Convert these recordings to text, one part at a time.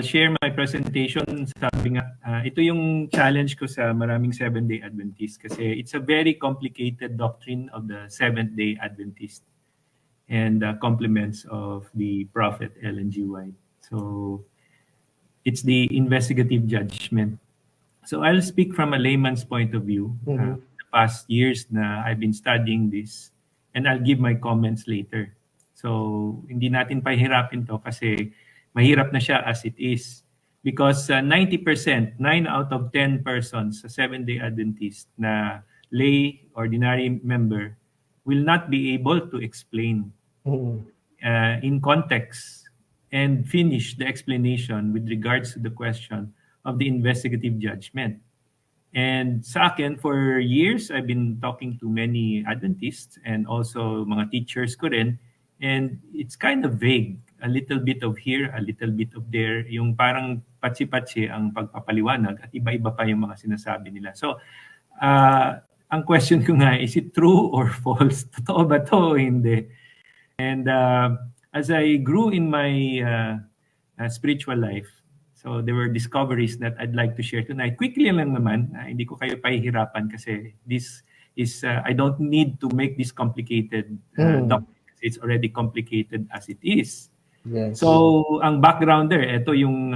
share my presentation. Sabi nga, ito yung challenge ko sa maraming Seventh-day Adventist kasi it's a very complicated doctrine of the Seventh-day Adventist and compliments of the Prophet Ellen G. White. So it's the investigative judgment. So I'll speak from a layman's point of view. The past years na I've been studying this, and I'll give my comments later. So hindi natin pahirapin to kasi mahirap na siya as it is. Because 90%, 9 out of 10 persons sa Seventh-day Adventist na lay ordinary member will not be able to explain in context and finish the explanation with regards to the question of the investigative judgment. And sa akin, for years, I've been talking to many Adventists and also mga teachers ko rin, and it's kind of vague. A little bit of here, a little bit of there. Yung parang patsi-patsi ang pagpapaliwanag at iba-iba pa yung mga sinasabi nila. So, ang question ko nga, is it true or false? Totoo ba to o hindi? And as I grew in my spiritual life, so there were discoveries that I'd like to share tonight. Quickly lang naman, hindi ko kayo pahihirapan kasi this is, I don't need to make this complicated document. It's already complicated as it is. Yes. So, ang background there, ito yung,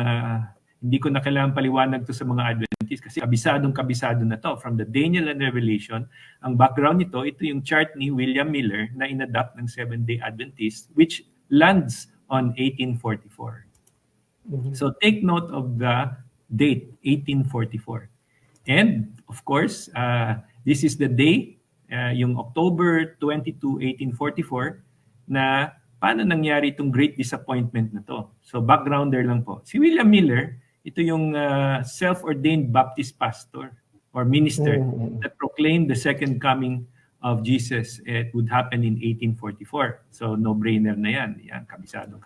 hindi ko na kailangan paliwanag to sa mga Adventists kasi kabisado na to. From the Daniel and Revelation, ang background nito, ito yung chart ni William Miller na inadapt ng Seventh-day Adventist, which lands on 1844. So take note of the date, 1844. And of course, this is the day, yung October 22, 1844, na paano nangyari itong great disappointment na to. So backgrounder lang po. Si William Miller, ito yung self-ordained Baptist pastor or minister that proclaimed the second coming of Jesus. It would happen in 1844. So no-brainer na yan. Yan, kabisado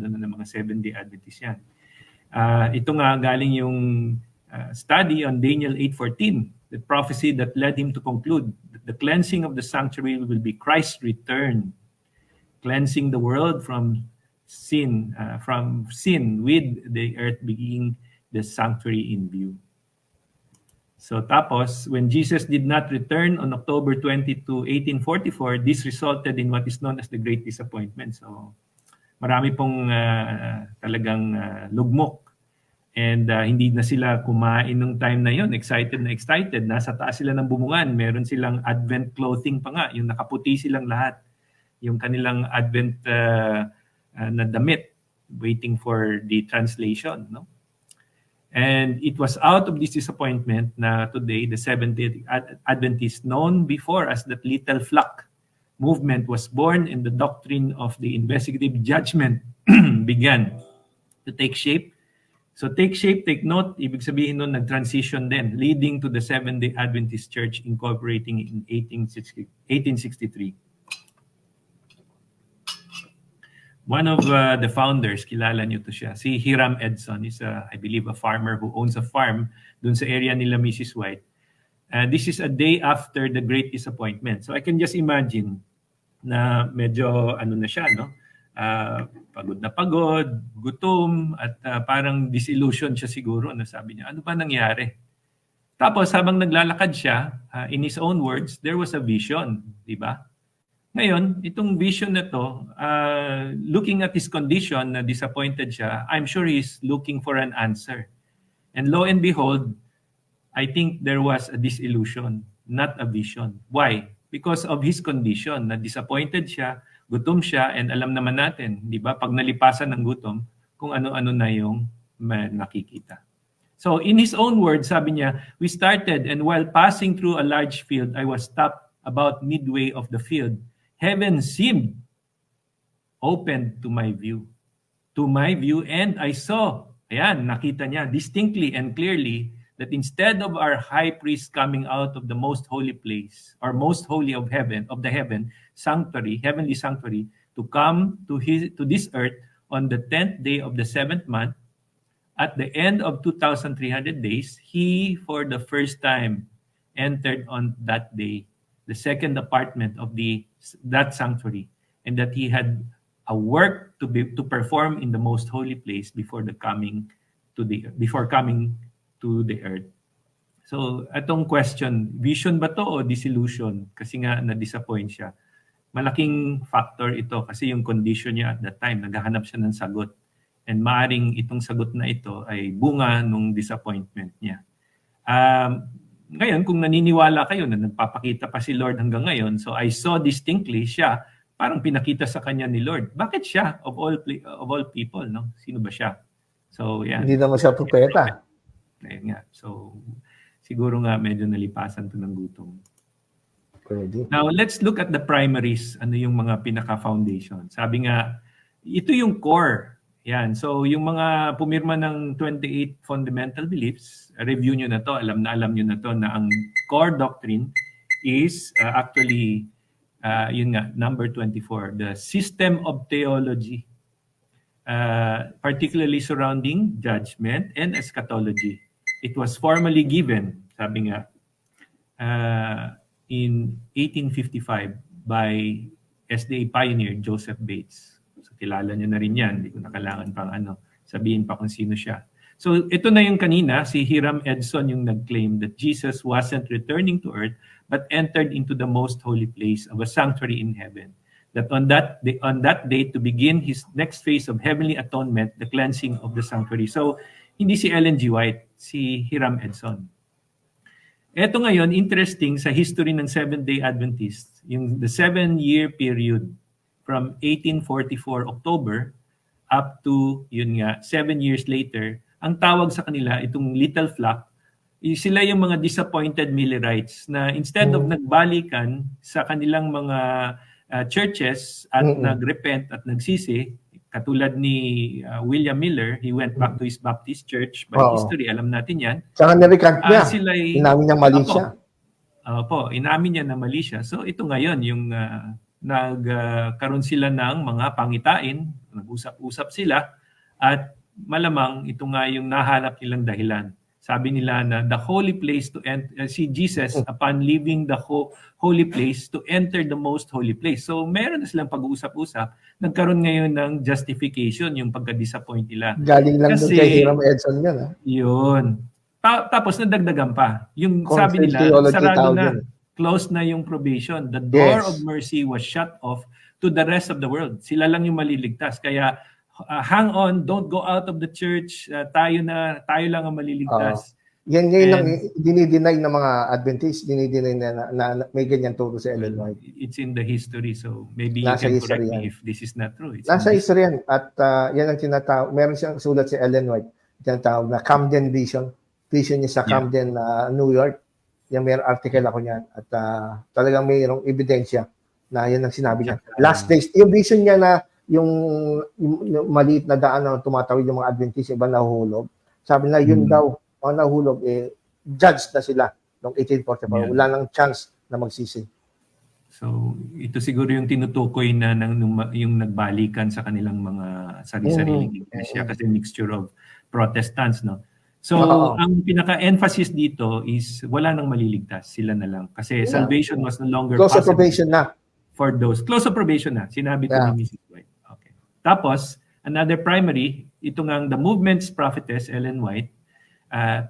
na ng mga Seventh-day Adventists yan. Ito nga galing yung study on Daniel 8:14, the prophecy that led him to conclude that the cleansing of the sanctuary will be Christ's return, cleansing the world from sin with the earth being the sanctuary in view. So tapos, when Jesus did not return on October 22, 1844, this resulted in what is known as the Great Disappointment. So marami pong talagang lugmok. And hindi na sila kumain nung time na yon. Excited na excited. Nasa taas sila ng bumungan. Meron silang Advent clothing pa nga. Yung nakaputi silang lahat. Yung kanilang Advent na damit. Waiting for the translation. No? And it was out of this disappointment na today, the Seventh-day Adventist, known before as the Little Flock movement, was born, and the doctrine of the investigative judgment began to take shape. So take shape, take note, ibig sabihin nun nag-transition din, leading to the Seventh-day Adventist Church incorporating in 1863. One of the founders, kilala niyo to siya, si Hiram Edson, is I believe a farmer who owns a farm dun sa area nila Mrs. White. This is a day after the Great Disappointment. So I can just imagine na medyo na siya, no? Pagod na pagod, gutom, at parang disillusion siya siguro. Sabi niya, ano ba nangyari? Tapos habang naglalakad siya, in his own words, there was a vision, di ba? Ngayon, itong vision na to, looking at his condition na disappointed siya, I'm sure he's looking for an answer. And lo and behold, I think there was a disillusion, not a vision. Why? Because of his condition, na disappointed siya, gutom siya, and alam naman natin, di ba, pag nalipasan ng gutom, kung ano-ano na yung nakikita. So in his own words, sabi niya, we started, and while passing through a large field, I was stopped about midway of the field. Heaven seemed open to my view, and I saw, ayan, nakita niya distinctly and clearly that instead of our high priest coming out of the most holy place, or most holy of the heaven sanctuary, heavenly sanctuary, to come to this earth on the 10th day of the 7th month, at the end of 2,300 days, he for the first time entered on that day the second apartment of that sanctuary, and that he had a work to perform in the most holy place before the coming before coming to the earth. So, atong question, vision ba to o disillusion? Kasi nga na-disappoint siya. Malaking factor ito kasi yung condition niya at that time, naghahanap siya ng sagot. And maaring itong sagot na ito ay bunga nung disappointment niya. Ngayon, kung naniniwala kayo na nagpapakita pa si Lord hanggang ngayon, so I saw distinctly siya, parang pinakita sa kanya ni Lord. Bakit siya of all people, no? Sino ba siya? So, yan. Hindi naman siya propeta. Ayun nga. So, siguro nga medyo nalipasan to ng gutom. Pwede. Now, let's look at the primaries. Ano yung mga pinaka-foundation? Sabi nga, ito yung core. Yan. So, yung mga pumirma ng 28 fundamental beliefs, review nyo na to, alam nyo na to, na ang core doctrine is actually, yun nga, number 24, the system of theology, particularly surrounding judgment and eschatology. It was formally given, sabi nga, in 1855 by SDA pioneer Joseph Bates. So kilala niyo na rin yan. Hindi ko na kailangan pang sabihin pa kung sino siya. So ito na yung kanina, si Hiram Edson yung nag-claim that Jesus wasn't returning to earth but entered into the most holy place of a sanctuary in heaven. That on that day to begin his next phase of heavenly atonement, the cleansing of the sanctuary. So hindi si Ellen G. White, si Hiram Edson. Ito ngayon, interesting sa history ng Seventh-day Adventists, yung the 7-year period from 1844 October up to, yun nga, 7 years later, ang tawag sa kanila, itong little flock, sila yung mga disappointed Millerites na instead of nagbalikan sa kanilang mga churches at nagrepent at nagsisi, katulad ni William Miller, he went back to his Baptist church. By history, alam natin yan. Saka nirecant niya. Inamin niyang mali siya. Inamin niya na mali siya. So ito ngayon, yung nagkaroon sila ng mga pangitain, nag-usap-usap sila, at malamang ito nga yung nahanap nilang dahilan. Sabi nila na the holy place to enter, si Jesus upon leaving the holy place to enter the most holy place. So meron na silang pag-uusap-usap. Nagkaroon ngayon ng justification yung pagka-disappoint nila. Galing lang doon kay Hiram Edson yan. Yun. Tapos nadagdagan pa. Yung sabi nila, sarado na. Closed na yung probation. The door of mercy was shut off to the rest of the world. Sila lang yung maliligtas. Kaya hang on, don't go out of the church. Tayo lang ang maliligtas. Yan ngayon lang dinideny ng mga Adventists, dinideny na may ganyan turo sa Ellen White. It's in the history, so maybe you can correct me if this is not true. Nasa history yan. At yan ang tinatawag, meron siyang sulat si Ellen White, tinatawag na Camden Vision. Vision niya sa Camden, New York. Yan, may article ako niyan. At talagang mayroong ebidensya na yan ang sinabi niya. Last days, yung vision niya na yung maliit na daan na tumatawid yung mga Adventist, iba nahuhulog. Sabi na yun daw, mga nahuhulog, judged na sila noong 1844. Wala nang chance na magsisi. So, ito siguro yung tinutukoy na yung nagbalikan sa kanilang mga sarili-sariling iglesia kasi mixture of Protestants, no? So, ang pinaka-emphasis dito is wala nang maliligtas, sila na lang. Kasi salvation was no longer possible. Close of probation na. For those. Close of probation na. Sinabi to ni Mrs. White. Okay. Tapos, another primary, ito nga the movement's prophetess, Ellen White,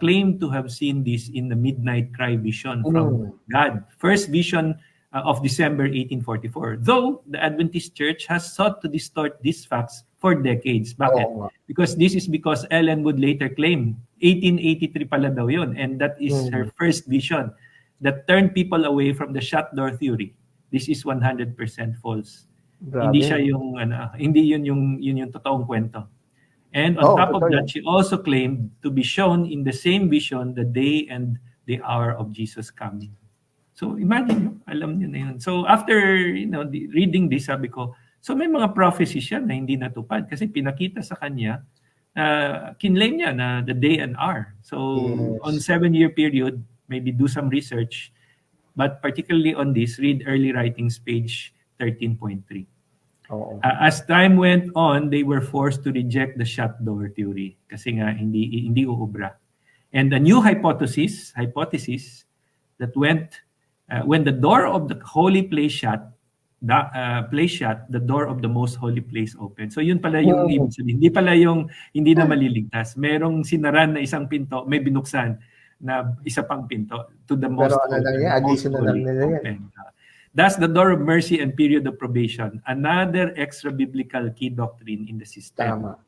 claimed to have seen this in the midnight cry vision from God. First vision of December 1844. Though the Adventist Church has sought to distort these facts for decades. Bakit? Because Ellen would later claim 1883 pala daw yun, and that is her first vision that turned people away from the shut door theory. This is 100% false. Grabe. Hindi siya yung hindi yun yung totoong kwento. And on top of that, she also claimed to be shown in the same vision the day and the hour of Jesus coming. So imagine, alam niyo na yun. So after reading this, sabi ko, so may mga prophecies siya na hindi natupad kasi pinakita sa kanya, kinlaim niya na the day and hour. So on 7-year period, maybe do some research, but particularly on this, read Early Writings page 13.3. As time went on, they were forced to reject the shut door theory kasi nga hindi uubra. And a new hypothesis that went when the door of the holy place shut, place shut, the door of the most holy place open. So yun pala yung ibig sabihin. Hindi pala yung hindi na maliligtas. Merong sinaran na isang pinto, may binuksan na isa pang pinto to the most Pero ano lang yan, additional lang nila yan. open. That's the door of mercy and period of probation. Another extra biblical key doctrine in the system. Tama.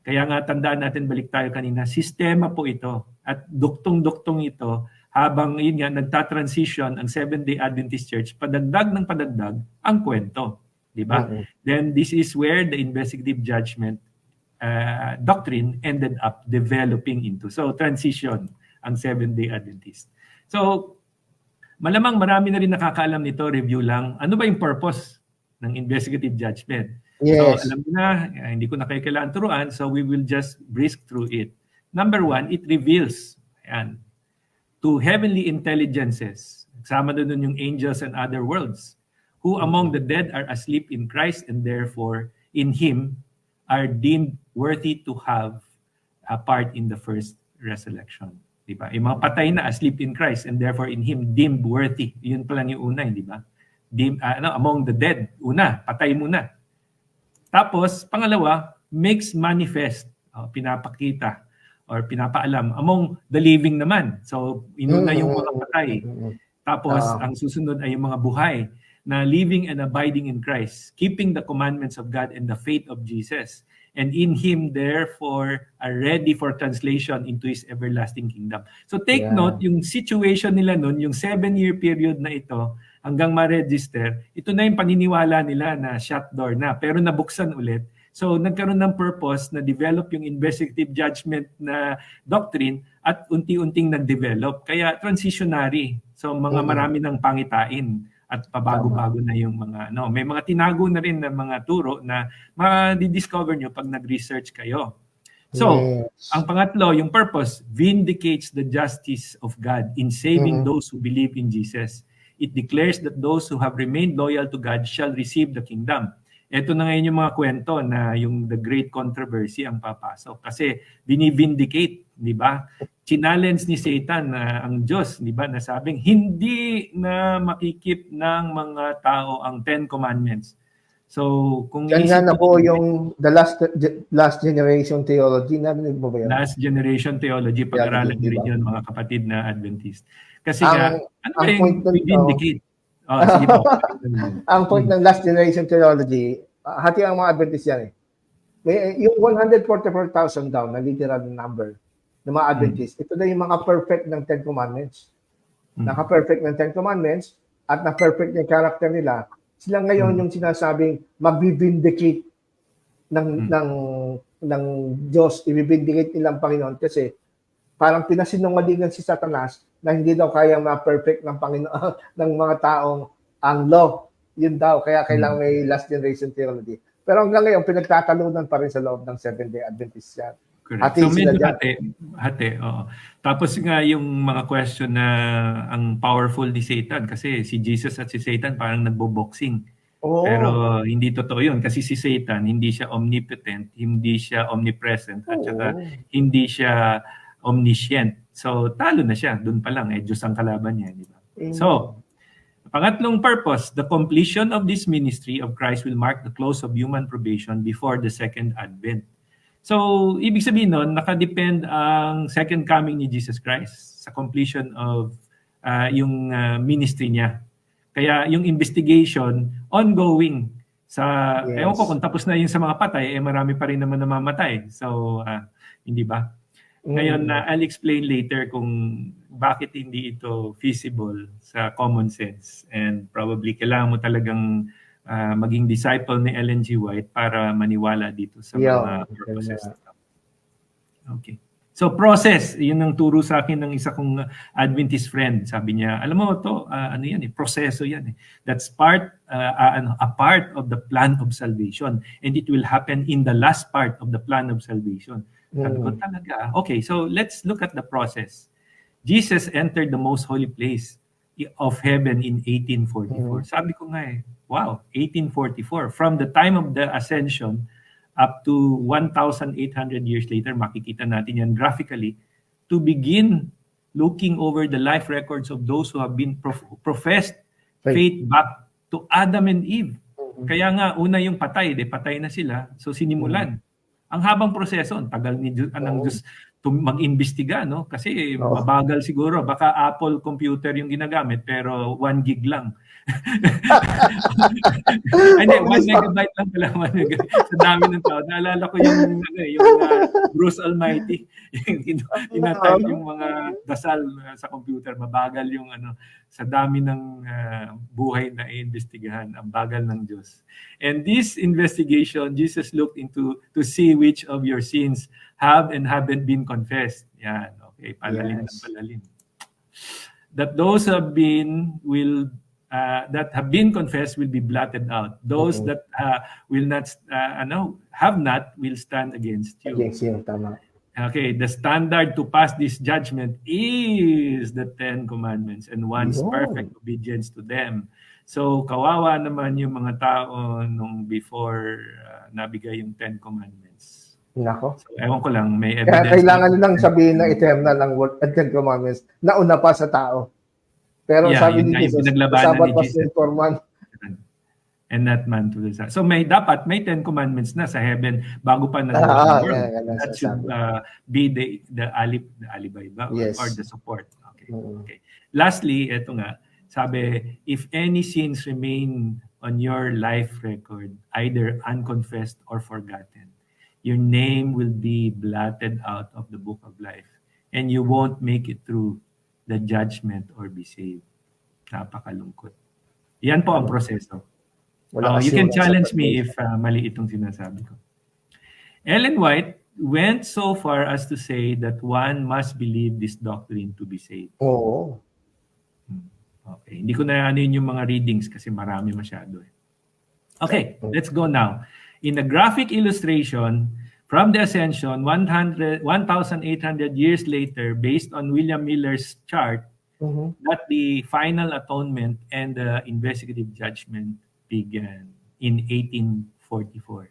Kaya nga tandaan natin, balik tayo kanina, sistema po ito. At duktong-duktong ito habang yun nga, nagta-transition ang Seventh-day Adventist Church, padagdag ng padagdag ang kwento. Di ba? Then this is where the investigative judgment doctrine ended up developing into. So transition ang Seventh-day Adventist. So malamang marami na rin nakakaalam nito, review lang. Ano ba yung purpose ng investigative judgment? Yes. So alam niyo na, hindi ko na kayo kailangan turuan, so we will just brisk through it. Number one, it reveals to heavenly intelligences, kasama doon yung angels and other worlds, who among the dead are asleep in Christ and therefore in Him are deemed worthy to have a part in the first resurrection. Diba? Yung mga patay na asleep in Christ and therefore in Him deemed worthy. Yun pa lang yung una, di ba? Among the dead, una, patay muna. Tapos, pangalawa, makes manifest, pinapakita or pinapaalam among the living naman. So, inuna yung mga patay. Tapos, ang susunod ay yung mga buhay na living and abiding in Christ, keeping the commandments of God and the faith of Jesus. And in Him, therefore, are ready for translation into His everlasting kingdom. So take note, yung situation nila nun, yung 7-year period na ito, hanggang ma-register, ito na yung paniniwala nila na shut door na, pero nabuksan ulit. So nagkaroon ng purpose na develop yung investigative judgment na doctrine at unti-unting nag-develop. Kaya transitionary. So marami ng pangitain at pabago-bago na yung mga may mga tinago na rin na mga turo na ma-discover nyo pag nag-research kayo. So, ang pangatlo, yung purpose, vindicates the justice of God in saving those who believe in Jesus. It declares that those who have remained loyal to God shall receive the kingdom. Ito na ngayon yung mga kwento na yung the great controversy ang papasok. Kasi binivindicate, di ba? Challenge ni Satan na ang Diyos, di ba? Nasabing hindi na makikip ng mga tao ang 10 Commandments. So, kung yan na po yung the last generation theology, narinig mo ba yan? Last generation theology, pag-aralan nyo rin yun, mga kapatid na Adventist. Kasi nga, ano ba yung vindicate? Sige po. Ang point ng last generation theology, hati ang mga Adventist yan eh. May, yung 144,000 daw na literal number ng mga Adventist, ito na yung mga perfect ng 10 Commandments. Naka-perfect ng 10 Commandments at na-perfect yung character nila. Sila ngayon yung sinasabing magbibindicate ng Diyos, ibibindicate nilang Panginoon kasi parang pinasinungalingan si Satanas na hindi daw kaya ma-perfect ng Panginoon ng mga taong ang law. Yun daw, kaya kailangan may last generation theology. Pero hanggang ngayon, pinagtatalunan pa rin sa loob ng Seventh-day Adventist yan. Correct. So medyo hati. Oo. Tapos nga yung mga question na ang powerful ni Satan kasi si Jesus at si Satan parang nagbo-boxing. Pero hindi totoo yun kasi si Satan hindi siya omnipotent, hindi siya omnipresent at saka hindi siya omniscient. So talo na siya, doon pa lang Diyos ang kalaban niya, di ba? So pangatlong purpose, the completion of this ministry of Christ will mark the close of human probation before the second advent. So, ibig sabihin nun, nakadepend ang second coming ni Jesus Christ sa completion of yung ministry niya. Kaya yung investigation, ongoing. Ewan ko kung tapos na yun sa mga patay, marami pa rin naman namamatay. So, hindi ba? Ngayon, I'll explain later kung bakit hindi ito feasible sa common sense. And probably kailangan mo talagang maging disciple ni Ellen G. White para maniwala dito sa mga purposes. Okay. So process, yun ang turo sa akin ng isa kong Adventist friend. Sabi niya, alam mo to, ano yan proseso yan That's a part of the plan of salvation and it will happen in the last part of the plan of salvation. Sabi ko talaga. Okay, so let's look at the process. Jesus entered the most holy place of heaven in 1844. Sabi ko nga wow, 1844. From the time of the ascension up to 1,800 years later, makikita natin yan graphically, to begin looking over the life records of those who have been professed faith back to Adam and Eve. Kaya nga, una yung patay na sila. So sinimulan. Ang habang proseso, ang tagal ng Diyos mag-imbestiga, no? Kasi mabagal siguro. Baka Apple computer yung ginagamit, pero 1 gig lang. Hindi, 1 megabyte lang pala. 1 megabyte. Sa dami ng tao. Naalala ko yung Bruce Almighty. Tinatype yung mga dasal sa computer. Mabagal yung sa dami ng buhay na iimbestigahan. Ang bagal ng Diyos. And this investigation, Jesus looked into to see which of your sins have and haven't been confessed. Yan. Okay. Palalim ng palalim. That those have been that have been confessed will be blotted out. Those that will not have not will stand against you. Against you, tama. Okay, the standard to pass this judgment is the 10 commandments and one's perfect obedience to them. So kawawa naman yung mga tao nung before nabigay yung 10 commandments. Nako. So, ewan ko lang, may evidence. Kaya kailangan nilang sabihin na eternal ang word at 10 commandments na una pa sa tao. Pero sabi ni Jesus, sabat was for man. And not man to the Son. So may 10 commandments na sa heaven bago pa na that should be the alibi ba? Or the support. Okay. Okay. Lastly, ito nga, sabi, if any sins remain on your life record, either unconfessed or forgotten, your name will be blotted out of the book of life, and you won't make it through the judgment or be saved. Napakalungkot. Yan po ang proseso. You can challenge me if mali itong sinasabi ko. Ellen White went so far as to say that one must believe this doctrine to be saved. Oo. Okay. Hindi ko na yung mga readings kasi marami masyado. Okay, let's go now. In a graphic illustration from the Ascension, 1,800 years later, based on William Miller's chart, that the final atonement and the investigative judgment began in 1844.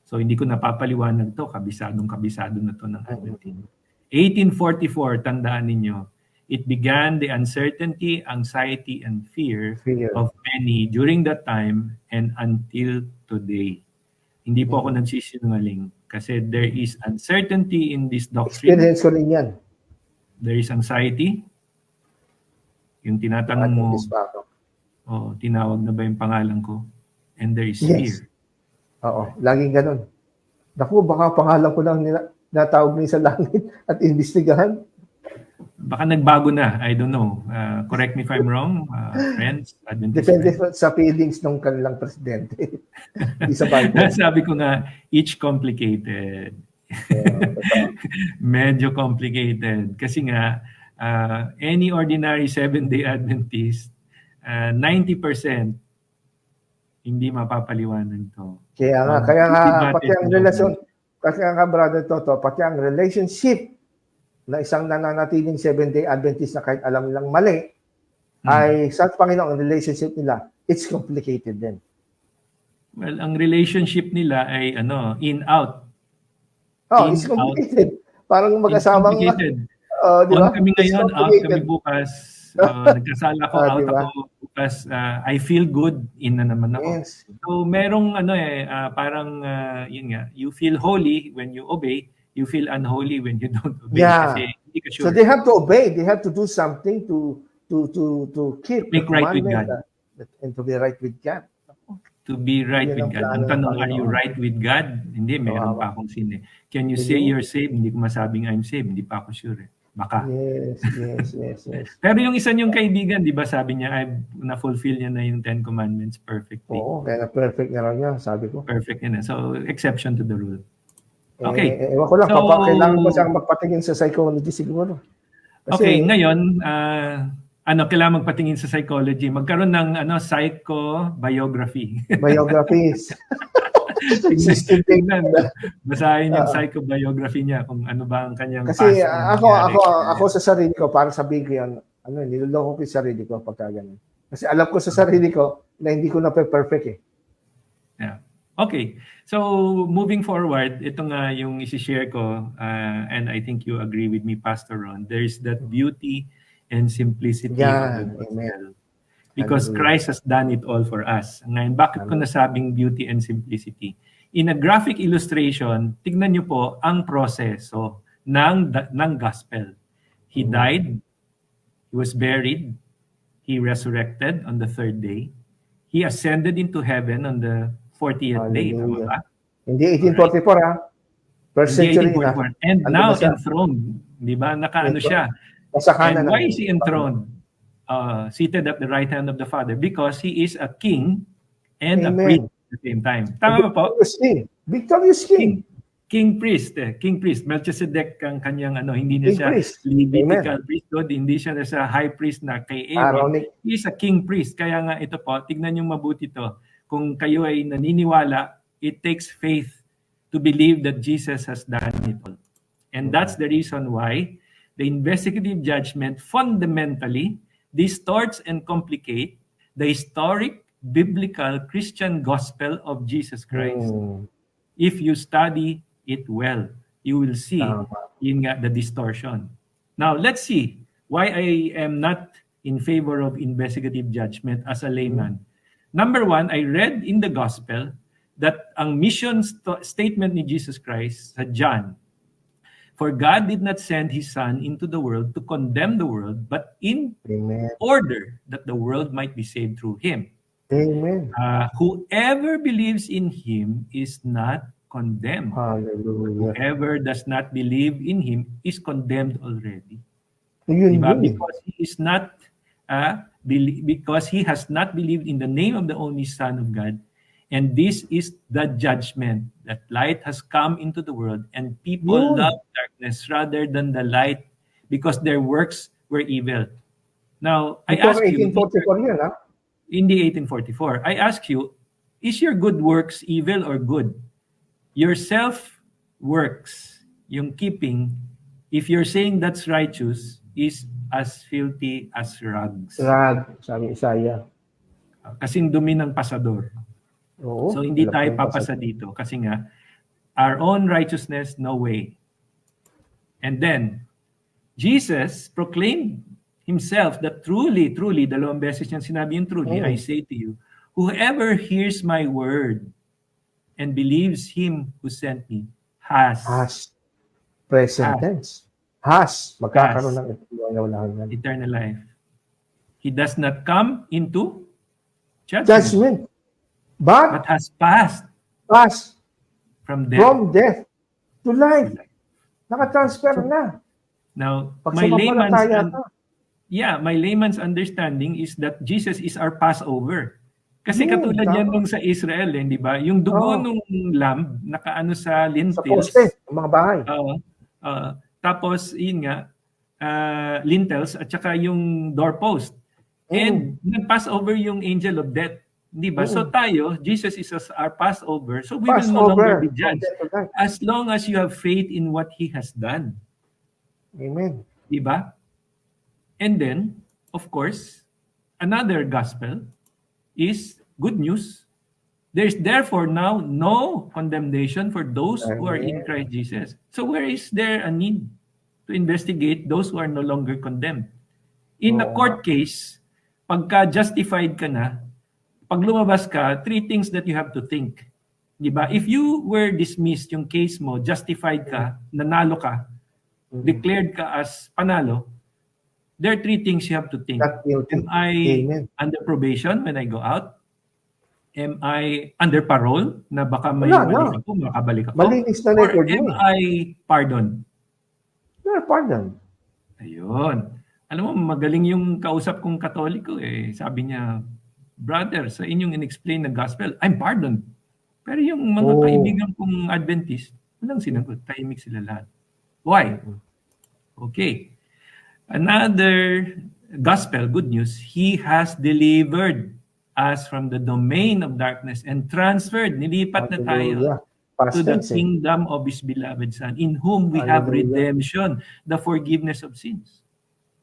So hindi ko napapaliwanag to, kabisado na to ng Adventine. 1844, tandaan ninyo, it began the uncertainty, anxiety, and fear of many during that time and until today. Hindi po ako nagsisinungaling kasi there is uncertainty in this doctrine. Experience ko rin yan. There is anxiety. Yung tinatanong mo, tinawag na ba yung pangalan ko? And there is fear. Oo, laging ganun. Naku, baka pangalan ko lang natawag niya sa langit at imbestigahan. Baka nagbago na. I don't know. Correct me if I'm wrong, friends. Depende sa feelings ng kanilang presidente. Isa ba? Sabi ko nga, each complicated. Medyo complicated. Kasi nga, any ordinary 7-day Adventist, 90% hindi mapapaliwanan to. Kaya nga, pati ang relasyon, kasi nga brother Toto, pati ang relationship na isang nananatiling 7-day Adventist na kahit alam nilang mali, ay sa Panginoon, ang relationship nila, it's complicated din. Well, ang relationship nila ay in-out. It's complicated. Parang mag-asamang... On kami ngayon, out kami bukas. Nagkasala ko, out ako bukas. I feel good, in na naman ako. Yes. So merong parang yun nga, you feel holy when you obey, you feel unholy when you don't obey. Yeah. Kasi hindi ka sure. So they have to obey. They have to do something to keep Make right with God. And to be right with God. To be right with God. Ang tanong, are you right with God? Hindi, meron pa akong sin. Can you say you're saved? Hindi ko masabing I'm saved. Hindi pa ako sure. Baka. Yes. Pero yung isa niyong kaibigan, di ba sabi niya, na-fulfill niya na yung 10 Commandments perfectly. Oo, kaya perfect na lang niya, sabi ko. Perfect na. So, exception to the rule. Okay. Ewan ko lang, kailangan mo siyang magpatingin sa psychology siguro. Kasi, okay, ngayon, kailangan magpatingin sa psychology. Magkaroon ng psychobiography. Biographies. Basahin yung psychobiography niya kung ano ba ang kanyang kasi ako sa sarili ko, para sabihin ko yan, niloloko ko yung sarili ko pagka ganun. Kasi alam ko sa sarili ko na hindi ko na perfect eh. Yeah. Okay. So, moving forward, ito nga yung isi-share ko, and I think you agree with me, Pastor Ron, there's that beauty and simplicity of the gospel. Because Hallelujah. Christ has done it all for us. Ngayon, bakit ko nasabing beauty and simplicity? In a graphic illustration, tignan niyo po ang proseso ng gospel. He died, he was buried, he resurrected on the third day, he ascended into heaven on the 40th day. Tama Hallelujah. ba? Hindi 1844 ha. First Hindi century na. 1844. And Ano now ba siya? enthroned. Di ba? Nakaano Enthroned. siya. Nasa And kanan why ng- is he enthroned? Seated at the right hand of the Father? Because he is a king and a Amen. priest at the same time. Tama ba po? Victorious King. Victorious King. King priest. King priest. Melchizedek ang kanyang hindi niya King siya priest. Levitical priesthood, hindi siya sa high priest na kay Aaron. Aaronic. He is a king priest. Kaya nga ito po, tignan niyo mabuti to. Kung kayo ay naniniwala, it takes faith to believe that Jesus has done it all. And that's the reason why the investigative judgment fundamentally distorts and complicate the historic biblical Christian gospel of Jesus Christ. If you study it well, you will see yun nga, the distortion. Now, let's see why I am not in favor of investigative judgment as a layman. Number one, I read in the gospel that ang mission statement ni Jesus Christ sa John, for God did not send His Son into the world to condemn the world, but in Amen. order that the world might be saved through Him. Amen. Whoever believes in Him is not condemned. Hallelujah. Whoever does not believe in Him is condemned already. Yun Diba? yun. Because he is not, because he has not believed in the name of the only Son of God. And this is the judgment, that light has come into the world and people Yun. love darkness rather than the light because their works were evil. Now, I Ito ask ang you, 1844 yan ha. in the 1844, I ask you, is your good works evil or good? Your self-works, yung keeping, if you're saying that's righteous, is as filthy as rags. Rag, sabi Isaiah. Kasing dumi ng pasador. Oo. So hindi Alam tayo ko yung papasa dito kasi nga, our own righteousness, no way. And then, Jesus proclaimed himself that truly, dalawang beses niyang sinabi yung truly, I say to you, whoever hears my word and believes him who sent me has present tense. Magkakaroon ng eternal life. He does not come into judgment. But but has passed from death to life. Naka-transfer na. Now, Pag my sumampalataya ka. my layman's understanding is that Jesus is our Passover. Kasi katulad yan nung sa Israel, di ba? Yung dugo nung lamb, nakaano sa lintels. Sa poste, mga bahay. Tapos, yun nga, lintels at saka yung doorpost. And nag-Passover yung angel of death. Di ba? So tayo, Jesus is our Passover. So we will no longer be judged as long as you have faith in what He has done. Amen. Di ba? And then, of course, another gospel is good news. There's therefore now no condemnation for those who are in Christ Jesus. So where is there a need to investigate those who are no longer condemned? In a court case, pagka justified ka na, pag lumabas ka, three things that you have to think. Di ba? If you were dismissed yung case mo, justified ka, nanalo ka, declared ka as panalo, there are three things you have to think. Am I under probation when I go out? Am I under parole na baka may mali ako, makabalik ako? Malinis na Or record am mo. I pardoned? You're pardoned. Ayun. Alam mo, magaling yung kausap kong Katoliko eh. Sabi niya, brother, sa inyong in-explain na gospel, I'm pardoned. Pero yung mga kaibigan kong Adventist, walang sinagot. Tahimik sila lahat. Why? Okay. Another gospel, good news, He has delivered us from the domain of darkness and transferred, nilipat na tayo to the kingdom of His beloved Son, in whom we have redemption, the forgiveness of sins.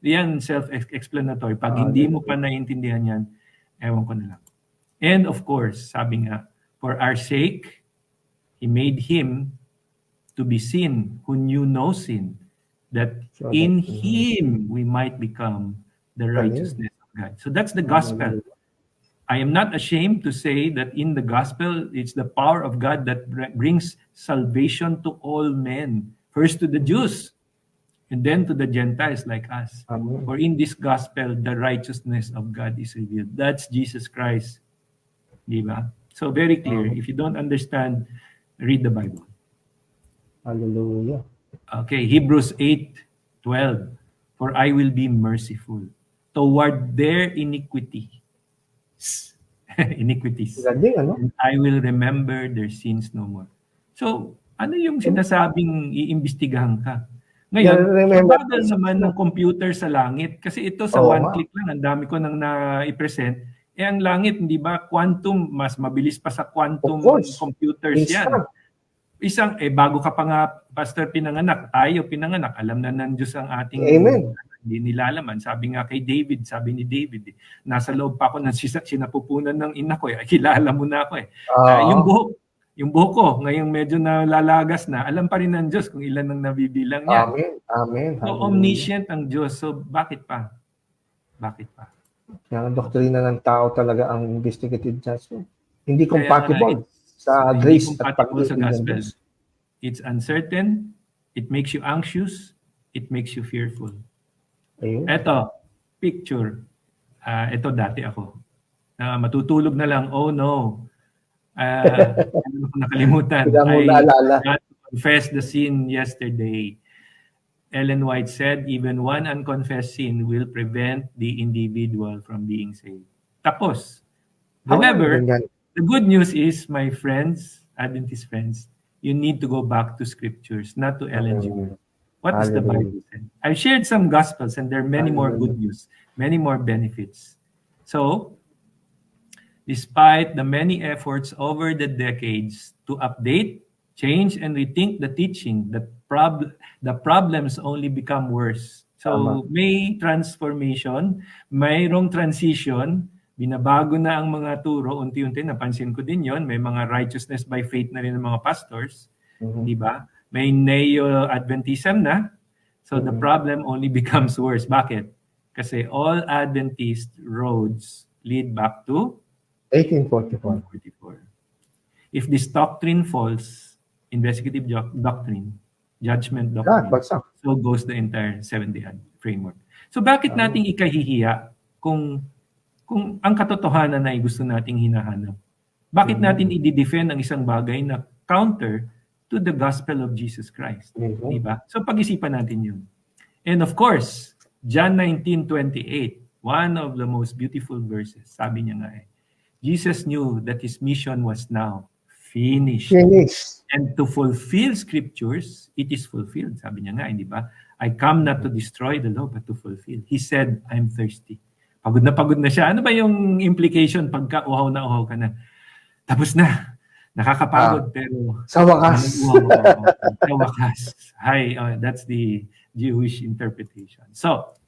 Yan, self-explanatory. Pag hindi mo pa naiintindihan yan, ewan ko na lang. And of course, sabi nga, for our sake, He made Him to be sin who knew no sin, that in Him we might become the righteousness of God. So that's the gospel. I am not ashamed to say that in the gospel, it's the power of God that brings salvation to all men. First to the Jews, and then to the Gentiles like us. Amen. For in this gospel, the righteousness of God is revealed. That's Jesus Christ. Diba? So very clear. If you don't understand, read the Bible. Hallelujah. Okay, Hebrews 8:12. For I will be merciful toward their iniquities. Galing, ano? And I will remember their sins no more. So, ano yung sinasabing iimbestigahan ka? Ngayon, Yeah, remember- bagal naman ng computer sa langit. Kasi ito sa Oo one nga. click lang, ang dami ko nang na-i-present. Eh ang langit, hindi ba, quantum, mas mabilis pa sa quantum Of course. computers yan. Instant. Bago ka pa nga, Pastor, pinanganak, tayo pinanganak, alam na ng Diyos ang ating... Amen. Hindi nilalaman. Sabi nga kay David, sabi ni David, nasa loob pa ako ng sinapupunan ng ina ko. Kilala mo na ako eh. Yung buhok ko, ngayong medyo nalalagas na, alam pa rin ng Diyos kung ilan ang nabibilang niya. Amen. Amen. So, omniscient ang Diyos. So, bakit pa? Bakit pa? Kaya ang doktrina ng tao talaga ang investigative judgment. Hindi Kaya compatible sa Hindi grace at compatible sa pag-ibig ng gospel. Diyos. It's uncertain. It makes you anxious. It makes you fearful. Ayun. Eto, picture. Ito dati ako. Matutulog na lang. Oh no. Ano ko nakalimutan. Bigla mo I naalala. got to confess the sin yesterday. Ellen White said, even one unconfessed sin will prevent the individual from being saved. Tapos. However, Ganyan. the good news is, my friends, Adventist friends, you need to go back to scriptures, not to Ellen G. White. What does the Bible say? I've shared some gospels and there are many more good news, many more benefits. So, despite the many efforts over the decades to update, change, and rethink the teaching, the problems only become worse. So, may transformation, mayroong transition, binabago na ang mga turo, unti-unti, napansin ko din yon. May mga righteousness by faith na rin ng mga pastors, di ba? May neo-Adventism na. So the problem only becomes worse. Bakit? Kasi all Adventist roads lead back to 1844. If this doctrine falls, investigative doctrine, judgment doctrine, so goes the entire Seventh-day framework. So bakit nating ikahihiya kung ang katotohanan ay gusto nating hinahanap? Bakit natin i-defend ang isang bagay na counter to the gospel of Jesus Christ? Diba? So pag-isipan natin yun. And of course, John 19:28, one of the most beautiful verses, sabi niya nga Jesus knew that his mission was now finished. And to fulfill scriptures, it is fulfilled. Sabi niya nga, di ba? I come not to destroy the law, but to fulfill. He said, I'm thirsty. Pagod na siya. Ano ba yung implication pagka uhaw na uhaw ka na? Tapos na. Nakakapagod, pero sa wakas. Sa wakas. That's the Jewish interpretation. So,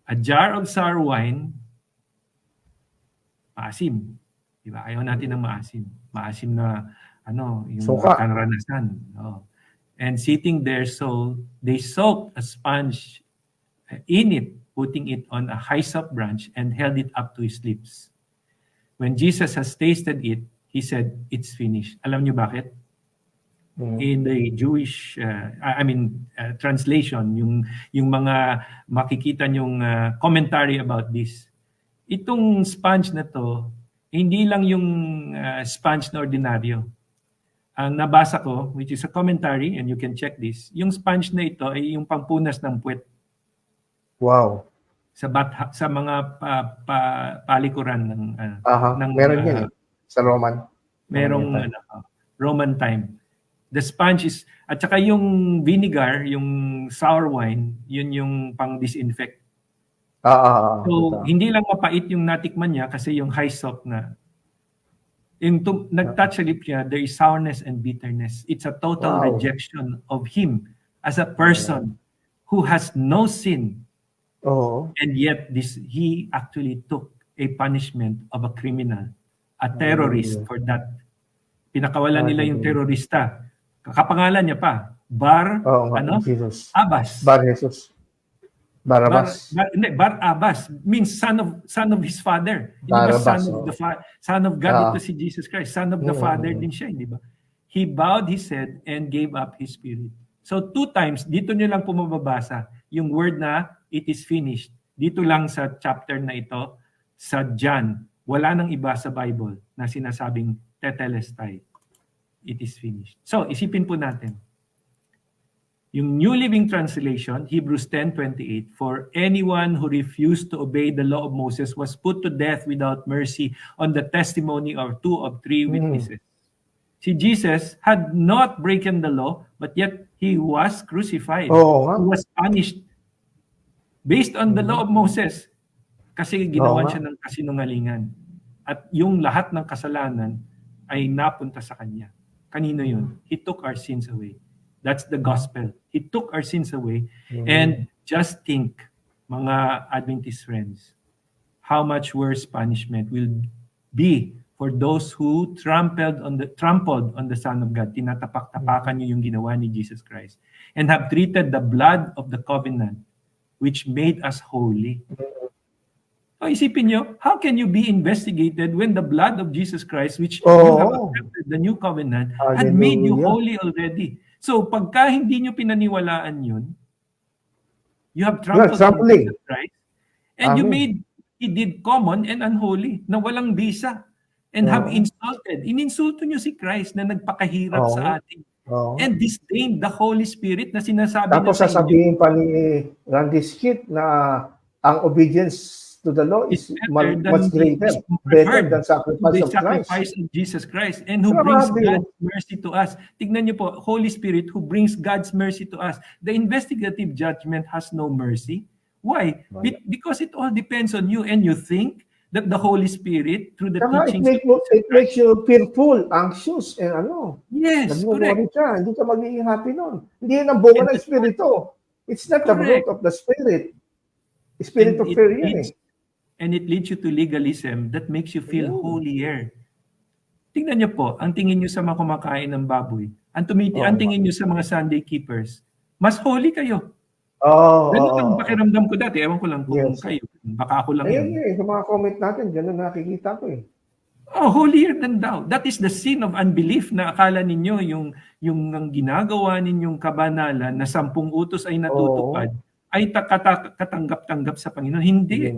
a jar of sour wine, maasim. Diba? Ayaw natin ng maasim. Maasim na, yung kanranasan. No? And sitting there, so they soaked a sponge in it, putting it on a hyssop branch and held it up to his lips. When Jesus has tasted it, he said, it's finished. Alam niyo bakit? In the Jewish, translation, yung mga makikita yung commentary about this. Itong sponge na to, hindi lang yung sponge na ordinaryo. Ang nabasa ko, which is a commentary, and you can check this, yung sponge na ito ay yung pampunas ng puwet. Wow. Sa mga palikuran ng meron yan sa Roman. Merong Roman time. The sponge is, at saka yung vinegar, yung sour wine, yun yung pang-disinfect. So, hindi lang mapait yung natikman niya kasi yung hyssop na. Nag-touch sa lip niya, there is sourness and bitterness. It's a total rejection of him as a person who has no sin. And yet, he actually took a punishment of a criminal, a terrorist for that. Pinakawalan nila yung terorista. Kapangalan niya pa, Jesus. Abbas. Bar Jesus. Barabas. Bar-Abbas means son of his father. Hindi ba Barabas, son of God Ah. ito si Jesus Christ. Son of the Father din siya, hindi ba? He bowed his head and gave up his spirit. So 2 times, dito nyo lang po mababasa yung word na it is finished. Dito lang sa chapter na ito, sa John. Wala nang iba sa Bible na sinasabing tetelestai. It is finished. So, isipin po natin. Yung New Living Translation, Hebrews 10:28, for anyone who refused to obey the law of Moses was put to death without mercy on the testimony of 2 or 3 witnesses. Si Jesus had not broken the law, but yet he was crucified. Oo nga. He was punished based on the law of Moses kasi ginawan Oo nga. siya ng kasinungalingan. At yung lahat ng kasalanan ay napunta sa kanya. Kanino yun? He took our sins away. That's the gospel. He took our sins away. And just think, mga Adventist friends, how much worse punishment will be for those who trampled on the Son of God. Tinatapak-tapakan niyo yung ginawa ni Jesus Christ. And have treated the blood of the covenant which made us holy. So isipin nyo, how can you be investigated when the blood of Jesus Christ, which you have accepted, the new covenant, had made you holy already? So pagka hindi nyo pinaniwalaan yun, you have trampled on Jesus Christ, and He did common and unholy, na walang bisa, and have insulted. Ininsulto nyo si Christ na nagpakahirap sa atin. And disdained the Holy Spirit na sinasabi Tapos na sa inyo. sasabihin pa ni Randy Skit na ang obedience to the law is much greater, better than sacrifice of Christ. Sacrifice of Jesus Christ, and who brings God's mercy to us. Tignan niyo po, Holy Spirit who brings God's mercy to us. The investigative judgment has no mercy. Why? Because it all depends on you, and you think that the Holy Spirit, through the teachings... It makes you fearful, anxious, and Yes, correct. Ka, hindi ka magiging happy nun. Hindi yun ang bunga ng Espiritu. It's not the fruit of the Spirit. Spirit of fear yan eh. And it leads you to legalism that makes you feel holier. Tingnan niyo po, ang tingin niyo sa mga kumakain ng baboy, ang tingin niyo sa mga Sunday keepers, mas holy kayo. Ganun ang pakiramdam ko dati. Ewan ko lang kung kayo. Baka ako lang yun. Sa mga comment natin, ganun nakikita ko eh. Holier than thou. That is the sin of unbelief na akala ninyo yung ginagawa ninyong kabanalan na 10 utos ay natutupad ay katanggap-tanggap sa Panginoon. Hindi.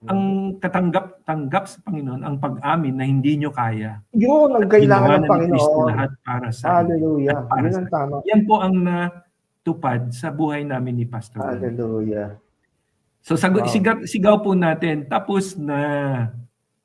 Ang katanggap-tanggap sa Panginoon ang pag-amin na hindi nyo kaya. Yun ang kailangan ng Panginoon. Lahat para sa Hallelujah. Yun ang tama. Yan po ang natupad sa buhay namin ni Pastor. Hallelujah. So sigaw po natin. Tapos na.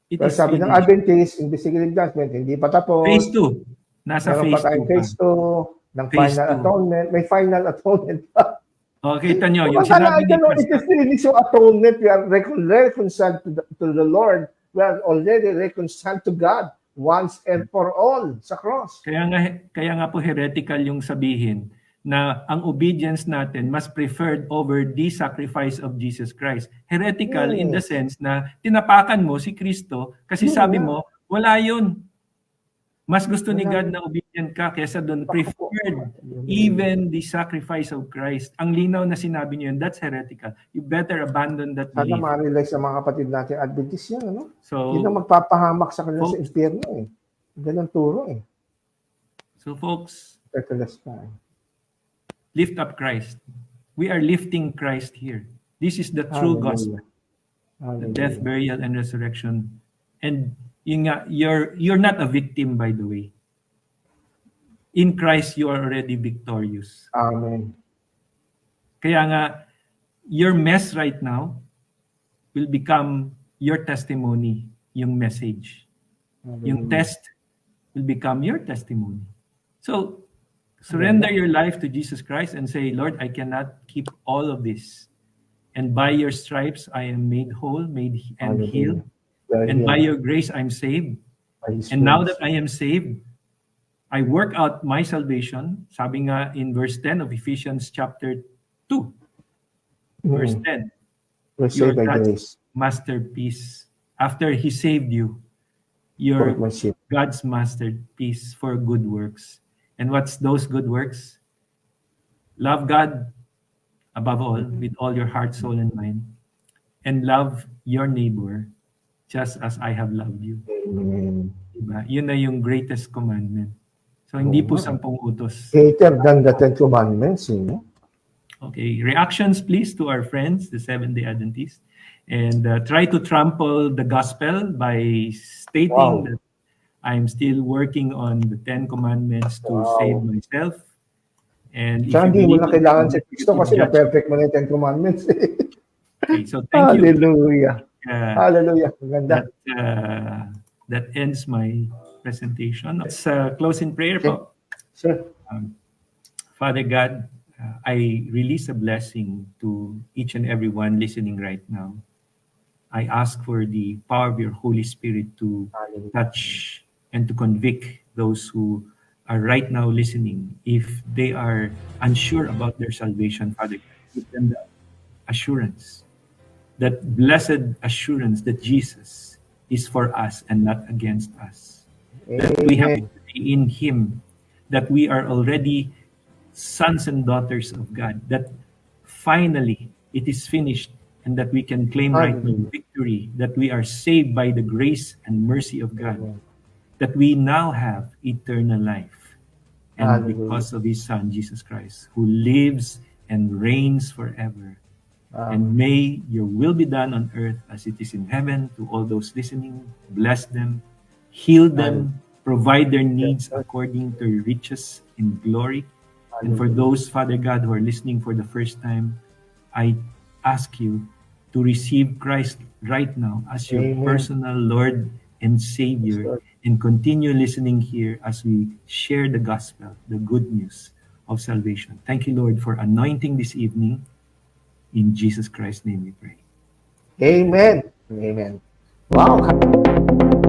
Pero sabi ng Adventist, investigative judgment, hindi pa tapos. Phase 2. Nasa phase 2 phase 2 ng final atonement. May final atonement pa. Kita nyo, yung sinabi ni Pastor. It is finished yung atonement. We are reconciled to the Lord. We are already reconciled to God once and for all sa cross. Kaya nga po heretical yung sabihin na ang obedience natin mas preferred over the sacrifice of Jesus Christ. Heretical in the sense na tinapakan mo si Kristo kasi sabi mo, wala yun. Mas gusto ni God na obedient ka kesa doon preferred even the sacrifice of Christ. Ang linaw na sinabi niyo yun, that's heretical. You better abandon that belief. Sana ma-realize sa mga kapatid natin Adventist yan, ano? So, yun ang magpapahamak sa kanila sa impyerno eh. Ganun turo eh. So folks, Tetelestai. Lift up Christ. We are lifting Christ here. This is the true gospel. The death, burial, and resurrection. And you're not a victim, by the way. In Christ, you are already victorious. Amen. Kaya nga, your mess right now will become your testimony, yung message. Yung test will become your testimony. So, surrender your life to Jesus Christ and say, Lord, I cannot keep all of this. And by your stripes, I am made whole, made and healed. And by your grace, I'm saved. And now that I am saved, I work out my salvation. Sabi nga in verse 10 of Ephesians chapter 2. Verse 10. You're God's masterpiece. After He saved you, you're God's masterpiece for good works. And what's those good works? Love God above all, with all your heart, soul, and mind, and love your neighbor just as I have loved you. Amen. Diba? Yun na yung greatest commandment. So, hindi po 10 utos. Greater than the Ten Commandments, Okay, reactions please to our friends, the Seventh-day Adventists. And try to trample the gospel by stating that I'm still working on the 10 Commandments to save myself. And if Tsaka you hindi mo believe na kailangan si Kristo kasi judge- na-perfect mo na yung Ten Commandments. Okay, so thank you. Hallelujah. Hallelujah. Maganda. That ends my presentation. Let's close in prayer po. Sir. Father God, I release a blessing to each and every one listening right now. I ask for the power of your Holy Spirit to touch and to convict those who are right now listening. If they are unsure about their salvation, Father God, give them the assurance, that blessed assurance that Jesus is for us and not against us. That we have victory in Him, that we are already sons and daughters of God, that finally it is finished, and that we can claim right now victory, that we are saved by the grace and mercy of God, that we now have eternal life, and because of His Son, Jesus Christ, who lives and reigns forever. And may your will be done on earth as it is in heaven. To all those listening, bless them, heal them, provide their needs according to your riches in glory. And for those, Father God, who are listening for the first time, I ask you to receive Christ right now as your personal Lord and Savior, and continue listening here as we share the gospel, the good news of salvation. Thank you, Lord, for anointing this evening. In Jesus Christ's name we pray. Amen. Amen. Wow.